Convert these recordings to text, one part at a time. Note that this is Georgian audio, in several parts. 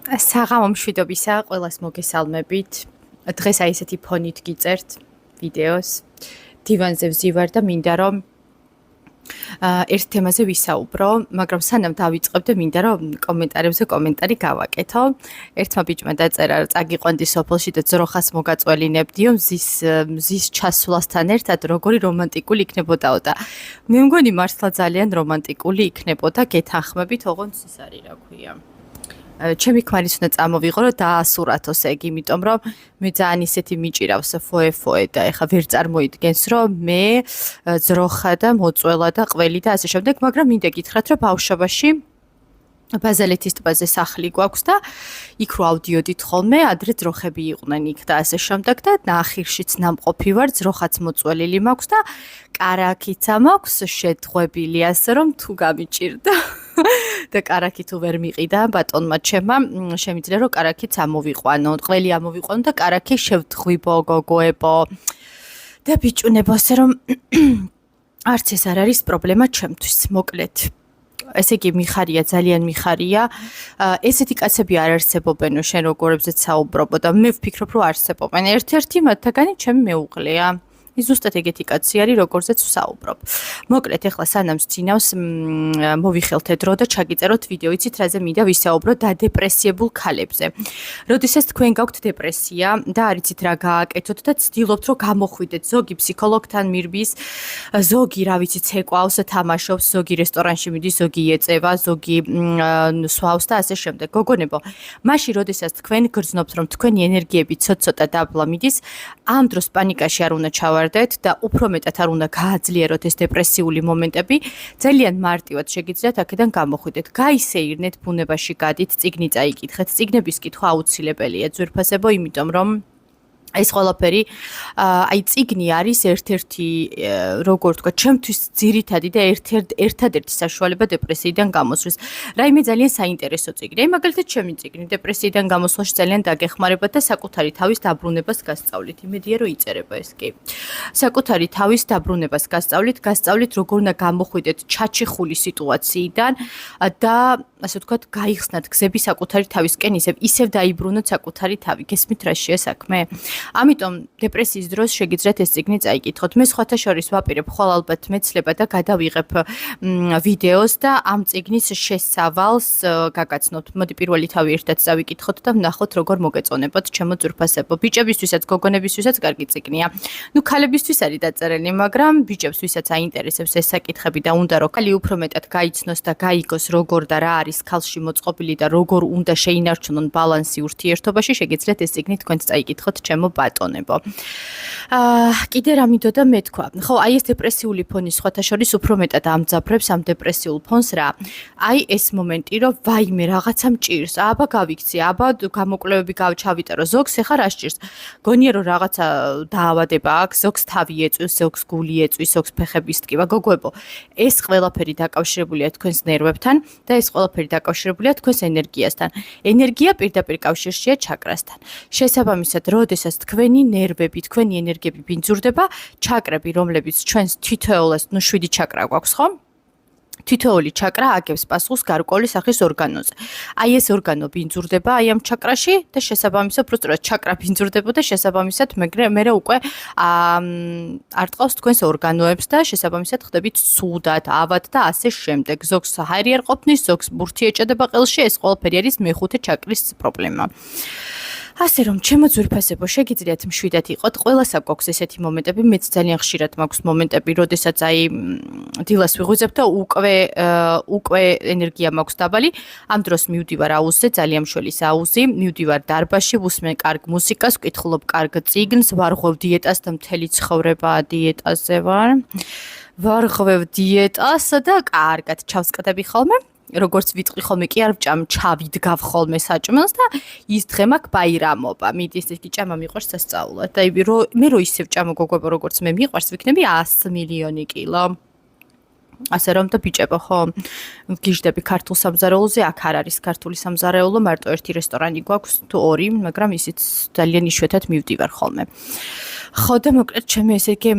საღამო მშვიდობისა ყველას მოგესალმებით. დღეს აი ესეთი ფონით გიწერთ ვიდეოს. დივანზე ვზივარ და მინდა რომ ერთ თემაზე ვისაუბრო, მაგრამ სანამ დავიწყებდე მინდა რომ კომენტარებზე კომენტარი გავაკეთო. ერთმა ბიჭმა დაწერა წაგიყვანდი სოფელში და ძროხას მოგაწველინებდიო მზის ჩასვლასთან ერთად როგორი რომანტიკული იქნებოდაო და მე მგონი მართლა ძალიან რომანტიკული იქნებოდა გეთანხმებით, ოღონდ ის არის რა ქვია. ჩემი ქმარის უნდა წამოვიღო რომ დაასურათოს ეგ, იმიტომ რომ მე ძალიან ისეთი მიჭირავს ფოე და ეხა ვერ წარმოიდგენს რომ მე ძროხა და მოწველა და ყველი და ასე შემდეგ, მაგრამ მინდა გითხრათ რომ ბავშვობაში ბაზალეთის ტბაზე სახლი გვაქვს და იქ რო ავდიოდით ხოლმე, ადრე ძროხები იყვნენ იქ და ასე შემდეგ და ნახირშიც ნამყოფი ვარ, ძროხაც მოწველილი მაქვს და კარაქიცა მაქვს შეძღვებული, ასე რომ თუ გამიჭირდა და კარაქი თუ ვერ მიყიდა ბატონმა ჩემმა, შემიძლია რომ კარაქიც ამოვიყვანო, ყველი ამოვიყვანო და კარაქი შევდღვიბო, გოგოებო და ბიჭუნებო, ასე რომ არც ეს არ არის პრობლემა ჩემთვის, მოკლედ. ესე იგი მიხარია, ძალიან მიხარია. ესეთი კაცები არ არსებობენო შენ როგორებზეც საუბრობ და მე ვფიქრობ რომ არსებობენ. ერთ-ერთი მათგანი ჩემი მეუღლეა. ის ზუსტად ეგეთი კაცი არის, როგორზეც ვსაუბრობ. მოკლედ, ეხლა სანამ სცინავს მოვიხელთე დრო და ჩაგიწეროთ ვიდეო, იცით რაზე მინდა ვისაუბრო დადეპრესიებულ ქალებზე. როდესაც თქვენ გაქვთ დეპრესია და არ იცით რა გააკეთოთ და ცდილობთ რომ გამოხვიდეთ, ზოგი ფსიქოლოგთან მირბის, ზოგი რა ვიცი ცეკვავს, თამაშობს, ზოგი რესტორანში მიდის, ზოგი ეწევა, ზოგი სვავს და ასე შემდეგ. გოგონებო, მაშინ როდესაც თქვენ გრძნობთ რომ თქვენი ენერგიები ცოტ-ცოტა დაბლა მიდის, ამ დროს პანიკაში არ უნდა ჩავარდეთ და უფრო მეტად არ უნდა გააძლიეროთ ეს დეპრესიული მომენტები, ძალიან მარტივად შეგიძლიათ აქედან გამოხვიდეთ. გაისეირნეთ, ბუნებაში გადით, წიგნი წაიკითხეთ. წიგნების კითხვა აუცილებელია, ძვირფასებო, იმიტომ რომ ეს ყველაფერი, აი წიგნი არის ერთ-ერთი, როგორ ვთქვა, ჩემთვის ძირითადი და ერთადერთი საშუალება დეპრესიიდან გამოსვლის. რაიმე ძალიან საინტერესო წიგნი. აი მაგალითად ჩემი წიგნი დეპრესიიდან გამოსვლაში ძალიან დაგეხმარებათ და საკუთარი თავის დაბრუნებას გასწავლით. იმედია რომ იწერება ეს კი. საკუთარი თავის დაბრუნებას გასწავლით როგორ უნდა გამოხვიდეთ ჩაჩიხული სიტუაციიდან და ასე ვთქვათ, გაიხსნათ გზები საკუთარი თავისკენ ისევ დაიბრუნოთ საკუთარი თავი. გესმით რა შეასაქმე? ამიტომ დეპრესიის დროს შეგიძლიათ ეს წიგნი წაიკითხოთ. მე სხვათა შორის ვაპირებ ხოლ ალბათ მეცლება და გადავიღებ ვიდეოს და ამ წიგნის შესავალს გაგაცნობთ. მოდი პირველი თავი ერთად წავიკითხოთ და ვნახოთ როგორ მოგეწონებათ ჩემო ძვირფასებო. ბიჭებისთვისაც, გოგონებისთვისაც კარგი წიგნია. ნუ ქალებისთვის არის დაწერილი, მაგრამ ბიჭებს ვისაც აინტერესებს ეს საკითხები და უნდა რომ ქალი უფრო მეტად გაიცნოს და გაიგოს როგორ და რა არის ქალში მოწყობილი და როგორ უნდა შეინარჩუნონ ბალანსი ურთიერთობაში, შეგიძლიათ ეს წიგნი თქვენც წაიკითხოთ ჩემო ბატონებო. კიდე რა მინდოდა მეთქვა. ხო, აი ეს დეპრესიული ფონი სხვათა შორის უფრო მეტად ამძაფრებს ამ დეპრესიულ ფონს რა. აი ეს მომენტი, რომ ვაიმე რაღაცა მჭირს, აბა გავიქცი, აბა გამოკვლევები ჩავიტარო, ზოგს ეხა რა სჭირს. გონია რომ რაღაცა დაავადება აქვს, ზოგს თავი ეწვის, ზოგს გული ეწვის, ზოგს ფეხების ტკივა. გოგოებო, ეს ყველაფერი დაკავშირებულია თქვენს ნერვებთან და ეს ყველაფერი დაკავშირებულია თქვენს ენერგიასთან. ენერგია პირდაპირ კავშირშია ჩაკრასთან. შესაბამისად, როდესაც თქვენი ნერვები, თქვენი ენერგიები ბინძურდება, ჩაკრები, რომლებიც ჩვენს თითოეულს, ნუ 7 ჩაკრა გვაქვს, ხო? თითოეული ჩაკრა აგებს პასუხს გარკვეული სახის ორგანოზე. აი ეს ორგანო ბინძურდება აი ამ ჩაკრაში და შესაბამისად, უბრალოდ ჩაკრა ბინძურდებოდა შესაბამისად, მე უკვე არტყავს თქვენს ორგანოებს და შესაბამისად ხდებით ცუდად, ავად და ასე შემდეგ. ზოგს ჰაერი არ ყოფნის, ზოგს ბურთი ეჭედება ყელში, ეს ყველაფერი არის მეხუთე ჩაკრის პრობლემა. ასე რომ, ჩემო ძვირფასებო, შეგიძლიათ მშვიდად იყოთ, ყველას აქვს ესეთი მომენტები, მეც ძალიან ხშირად მაქვს მომენტები, როდესაც აი დილას ვიღვიძებ და უკვე ენერგია მაქვს დაბალი, ამ დროს მივდივარ აუზზე, ძალიან მშვენის აუზი, მივდივარ დარბაზში, ვუსმენ კარგ მუსიკას, ვკითხულობ კარგ წიგნს, ვარღვევ დიეტას და მთელი ცხოვრება დიეტაზე ვარ. ვარღვევ დიეტას და კარგად ჩავსკდები ხოლმე. როგორც ვიტყვი ხოლმე კი არ ვჭამ, ჩავიდგავ ხოლმე საჭმელს და ის დღე მაქვს ბაირამობა. მიდის ისეთი ჭამა მიყვარს სასწაულად. და მე რო ისევ ჭამა გოგოებო, როგორც მე მიყვარს, ვიქნები 100 მილიონი კილო. ასე რომ და ბიჭებო ხო გიждები ქართულ სამზარეულოზე აქ არ არის ქართული სამზარეულო მარტო ერთი რესტორანი გვაქვს თუ ორი მაგრამ ისიც ძალიან იშვიათად მივდივარ ხოლმე ხო და მოკლედ ჩემი ესე იგი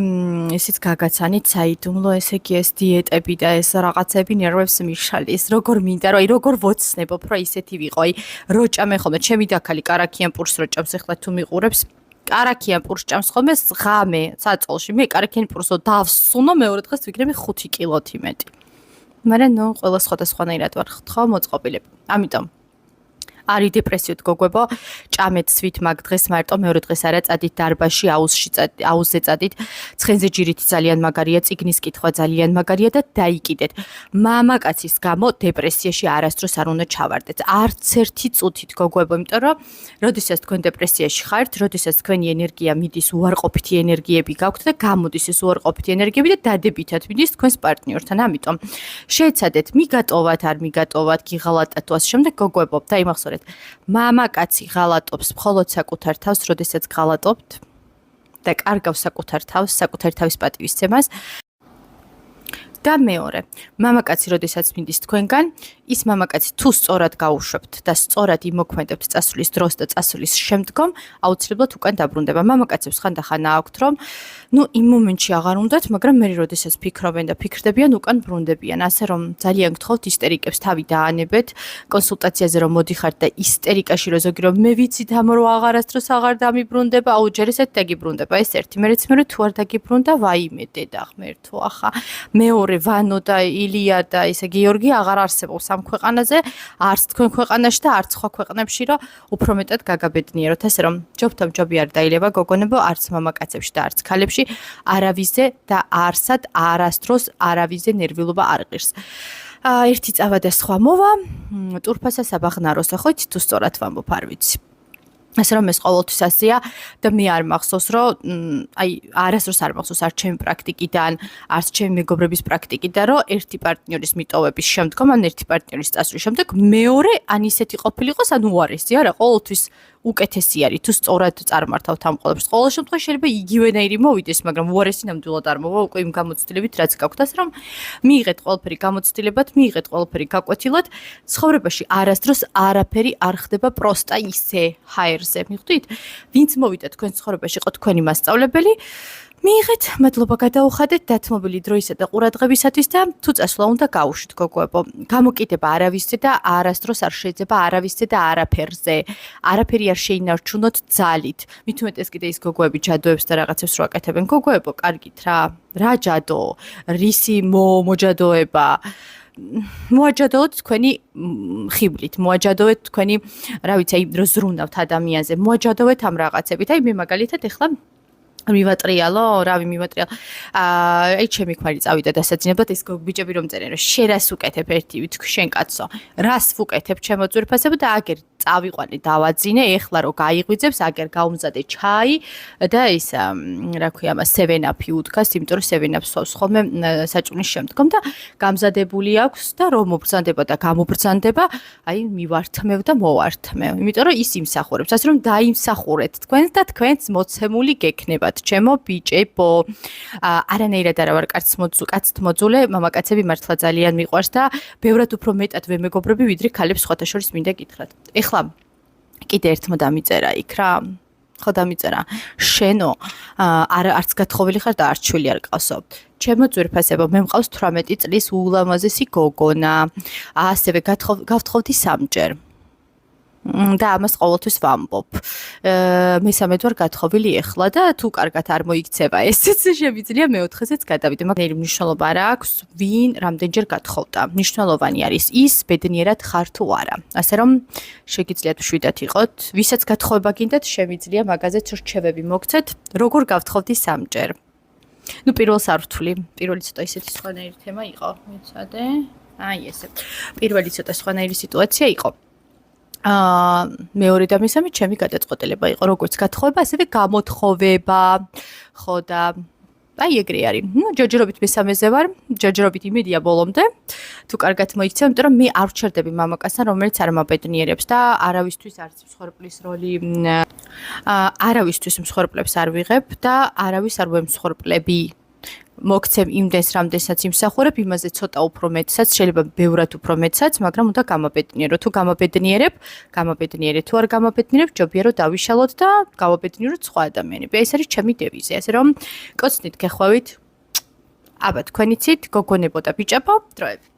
ისიც გაგაცანით საიდუმლო ესე იგი ეს დიეტები და ეს რაღაცები ნერვებს მიშალის როგორ მინდა რომ აი როგორ ვოცნებობ რომ ისეთი ვიყო აი როჭამე ხოლმე ჩემი დაქალი კარაქიან პურს როჭამს ახლა თუ მიყურებს კარაქიან პურს ჭამს ხოლმე ღამე საწოლში მე კარაქიან პურსო დავსუნო მეორე დღეს ვიქნები 5 კილოთი მეტი მაგრამ ნუ ყველა სხვადასხვანაირად ვარ ხო მოწყობილები ამიტომ არის დეპრესიოდ გოგოებო ჭამეთ სვით მაგ დღეს მარტო მეორე დღეს არა წადით დარბაზში აუზზე წადით ცხენზე ჯირითი ძალიან მაგარია წიგნის კითხვა ძალიან მაგარია და დაიკიდეთ მამაკაცის გამო დეპრესიაში არასდროს არ უნდა ჩავარდეთ არც ერთი წუთით გოგოებო იმიტომ რომ როდესაც თქვენ დეპრესიაში ხართ როდესაც თქვენი ენერგია მიდის უარყოფითი ენერგიები გაქვთ და გამოდის ეს უარყოფითი ენერგიები და დადებითად მიდის თქვენს პარტნიორთან ამიტომ შეეცადეთ მიგატოვათ არ მიგატოვათ გიღალატათ თუ ასე შემდეგ გოგოებო და იმახსოვრეთ მამაკაცი ღალატობს მხოლოდ საკუთარ თავს, როდესაც ღალატობთ და კარგავს საკუთარ თავს, საკუთარ თავის პატივისცემას. და მეორე, მამაკაცი როდესაც მიდის თქვენგან, ის მამაკაცი თუ სწორად გაუშვებთ და სწორად იმოქმედებთ წასვლის დროს და წასვლის შემდგომ, აუცილებლად უკან დაბრუნდება. მამაკაცებს ხანდახან აქვთ, რომ ნუ იმ მომენტში აღარ უნდათ, მაგრამ მე როდესაც ფიქრობენ და ფიქრდებიან, უკან ბრუნდებიან. ასე რომ ძალიან გთხოვთ ისტერიკებს თავი დაანებეთ, კონსულტაციაზე რომ მოდიხართ და ისტერიკაში რომ ზოგი რომ მე ვიცით ამ რო აღარასდროს აღარ დამიბრუნდება, აუ ჯერ ესეთ დაგიბრუნდება. ეს ერთი, მეც მე თუ არ დაგიბრუნდა, ვაიმე დედა ღმერთო, ახა მეორე ვანო და ილია და ისე გიორგი აღარ არსებობს ამ ქვეყანაზე, არც თქვენ ქვეყანაში და არც სხვა ქვეყნებში, რომ უფრო მეტად გაგაბედნიეროთ. ასე რომ ჯობთან ჯობი არ დაილება გოგონებო, არც მამაკაცებში და არც ქალებში არავისზე და არსად არასდროს არავისზე ნერვიულობა არ ღირს. ერთი წავა და სხვა მოვა, ტურფასა საბაღნაროსა ხო იცით თუ სწორად ვამბობ არ ვიცი. ასე რომ ეს ყოველთვის ასეა და მე არ მახსოვს რომ აი არასდროს არ მახსოვს არ ჩემი პრაქტიკიდან არც ჩემი მეგობრების პრაქტიკიდან რომ ერთი პარტნიორის მიტოვების შემდგომ ან ერთი პარტნიორის წასვლის შემდეგ მეორე ან ისეთი ყოფილიყოს ან უარესი არა ყოველთვის უკეთესი არის თუ სწორად წარმართავთ ამ ყველაფერს. ყოველ შემთხვევაში შეიძლება იგივენაირი მოვიდეს, მაგრამ უარესი ნამდვილად არ მოვა უკვე იმ გამოცდილებით რაც გაქვთ. ასე რომ მიიღეთ ყველაფერი გამოცდილებად, მიიღეთ ყველაფერი გაკვეთილად. ცხოვრებაში არასდროს არაფერი არ ხდება პროსტა ისე ჰაერზე. მიხვდით? ვინც მოვიდა თქვენ ცხოვრებაში იყო თქვენი მასწავლებელი მიიღეთ, მადლობა გადაუხადეთ დათმობილი დროისა და ყურადღებისათვის და თუ წასვლა უნდა გაუშვით გოგოებო. გამოკიდება არავისზე და არასდროს არ შეიძლება არავისზე და არაფერზე. არაფერი არ შეინარჩუნოთ ძალით. მით უმეტეს კიდე ის გოგოები ჯადოებს და რაღაცებს რო აკეთებენ. გოგოებო, კარგით რა. რა ჯადო? რისი მოჯადოება? მოაჯადოოთ თქვენი ხიბლით, მოაჯადოეთ თქვენი, რა ვიცი, აი რო ზრუნავთ ადამიანზე, მოაჯადოეთ ამ რაღაცებით. აი მე მაგალითად ეხლა მივატრიალო, რავი მივატრიალო. აი ჩემი ქმარი წავიდა დასაძინებლად ეს ბიჭები რომ წერენ რომ შენ რას უკეთებ ერთი შენ კაცო. რას ვუკეთებ ჩემო ძვირფასებო და აგერ წავიყვანე დავაძინე, ეხლა რო გაიღვიძებს, აგერ გაუმზადე ჩაი და ის რა ქვია მას 7-up-ი უდგას, იმიტომ რომ 7-up-ს სვავს ხოლმე საჭმლის შემდგომ და გამზადებული აქვს და რომ მობრძანდება და გამობრძანდება, აი მივართმევ და მოვართმევ. იმიტომ რომ ის იმსახურებს, ასე რომ დაიმსახურეთ თქვენს და თქვენს მოცემული გექნებათ. ჩემო ბიჭებო, არანაირად არა ვარ კაცთ მოძულე, მამაკაცები მართლა ძალიან მიყვარს და ბევრად უფრო მეტად ვემეგობრები, ვიდრე ქალებს სხვათა შორის მინდა გითხრათ. ეხლა კიდე ერთმა დამიწერა იქ რა, ხო დამიწერა, შენო არც გათხოვილი ხარ და არც შვილი არ ყავსო. ჩემო ძვირფასებო, მე მყავს 18 წლის ულამაზესი გოგონა, ასევე გავთხოვდი 3-ჯერ. და ამას ყოველთვის ვამბობ. მესამედ ვარ გათხოვილი ეხლა და თუ კარგად არ მოიქცევა ესეც შემიძლია მეოთხესაც გადავიდე. მაგრამ მნიშვნელობა არ აქვს ვინ რამდენჯერ გათხოვდა. მნიშვნელოვანი არის ის ბედნიერად ხარ თუ არა. ასე რომ შეგიძლიათ მშვიდად იყოთ. ვისაც გათხოვება გინდათ შემიძლია მაგაზეც რჩევები მოგცეთ. როგორ გავთხოვდი 3-ჯერ. ნუ პირველს არ ვთვლი. პირველი ცოტა ისეთი სხვანაირი თემა იყო. მეცადე. აი ესე. პირველი ცოტა სხვანაირი სიტუაცია იყო. მეორე და მესამე ჩემი გადაწყვეტილება იყო როგორც გათხოვება, ასევე გამოთხოვება. ხო და აი ეგრე არის. ნუ ჯერჯერობით მესამეზე ვარ, ჯერჯერობით იმედია ბოლომდე. თუ კარგად მოიქცევ, იმიტომ რომ მე არ ვჩერდები მამაკაცთან, რომელიც არ მაბედნიერებს და არავისთვის არც მსხვერპლის როლი არავისთვის მსხვერპლებს არ ვიღებ და არავის არ ვემსხვერპლები. მოგცემ იმდენს, რამდენსაც იმსახურებ, იმაზე ცოტა უფრო მეტსაც, შეიძლება ბევრად უფრო მეტსაც, მაგრამ უნდა გამაბედნიერო. თუ გამაბედნიერე, თუ არ გამაბედნიერებ, ჯობია რომ დავიშალოთ და გავაბედნიეროთ სხვა ადამიანები. ეს არის ჩემი დევიზი, ასე რომ კოცნით გეხვევით. აბა თქვენიცით, გოგონებო და ბიჭებო, დროებით.